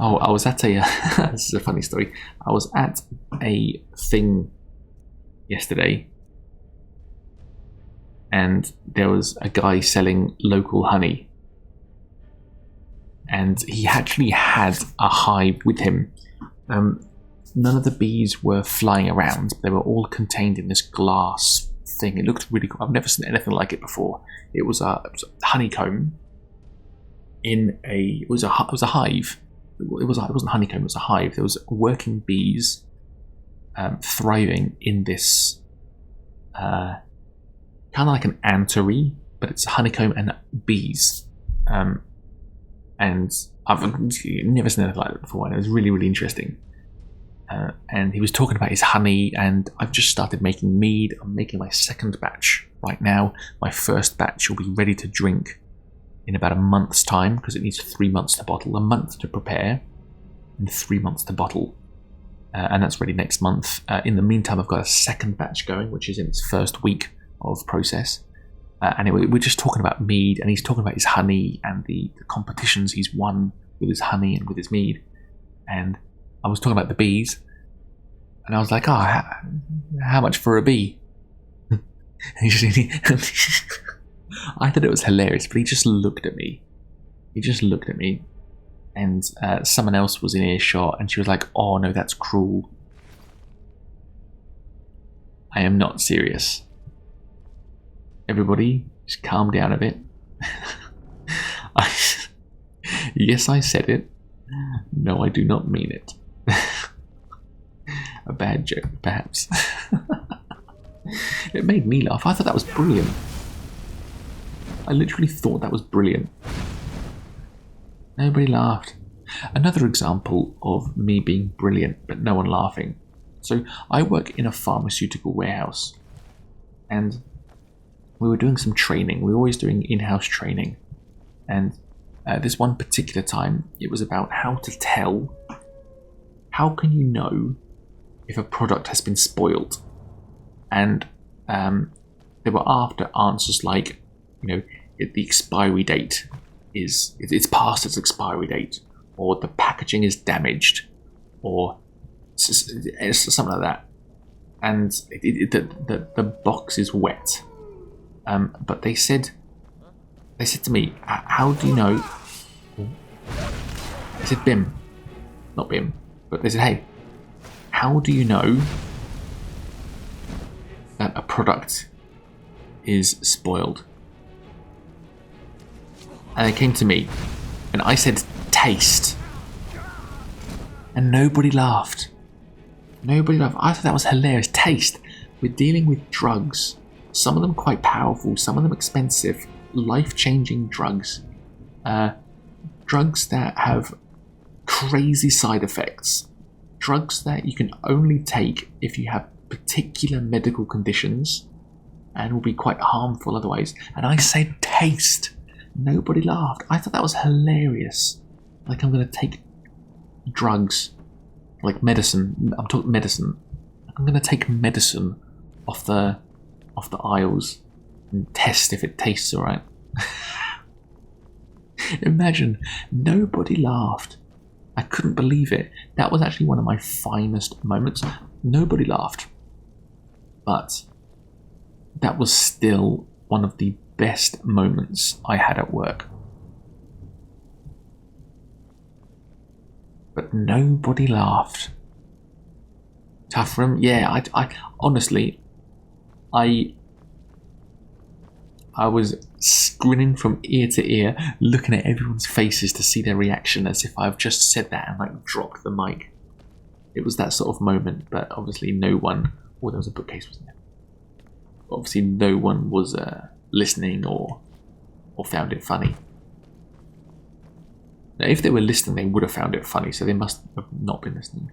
Oh, I was at a. This is a funny story. I was at a thing yesterday, and there was a guy selling local honey, and he actually had a hive with him. None of the bees were flying around. They were all contained in this glass thing. It looked really cool. I've never seen anything like it before. It was a honeycomb in a. It was a hive. It wasn't honeycomb. It was a hive. There was working bees thriving in this kind of like an apiary, but it's honeycomb and bees. And I've never seen anything like that before, and it was really, really interesting. And he was talking about his honey, and I've just started making mead. I'm making my second batch right now. My first batch will be ready to drink in about a month's time, because it needs 3 months to bottle, a month to prepare, and 3 months to bottle. And that's ready next month. In the meantime, I've got a second batch going, which is in its first week of process. And we're just talking about mead, and he's talking about his honey and the competitions he's won with his honey and with his mead. And I was talking about the bees, and I was like, "Oh, how much for a bee?" And I thought it was hilarious, but he just looked at me. And someone else was in earshot, and she was like, "Oh no, that's cruel." I am not serious. Everybody, just calm down a bit. Yes, I said it. No, I do not mean it. A bad joke, perhaps. It made me laugh. I thought that was brilliant. I literally thought that was brilliant. Nobody laughed. Another example of me being brilliant, but no one laughing. So I work in a pharmaceutical warehouse, and we were doing some training. We were always doing in-house training. And this one particular time, it was about how to tell. How can you know if a product has been spoiled? And they were after answers like, the expiry date it's past its expiry date, or the packaging is damaged, or something like that. And the box is wet. But they said to me, "How do you know?" I said, "Bim, not Bim," but they said, "Hey, how do you know that a product is spoiled?" And they came to me, and I said, "Taste," and nobody laughed. I thought that was hilarious. Taste. We're dealing with drugs. Some of them quite powerful, some of them expensive, life-changing drugs. Drugs that have crazy side effects. Drugs that you can only take if you have particular medical conditions and will be quite harmful otherwise. And I said taste. Nobody laughed. I thought that was hilarious. Like I'm going to take drugs, like medicine. I'm talking medicine. I'm going to take medicine off the aisles and test if it tastes alright. Imagine, nobody laughed. I couldn't believe it. That was actually one of my finest moments. Nobody laughed. But that was still one of the best moments I had at work. But nobody laughed. Tough for him? Yeah, I honestly, I was grinning from ear to ear, looking at everyone's faces to see their reaction, as if I've just said that and dropped the mic. It was that sort of moment, but obviously no one. Oh, there was a bookcase, wasn't there? Obviously, no one was listening or found it funny. Now, if they were listening, they would have found it funny, so they must have not been listening.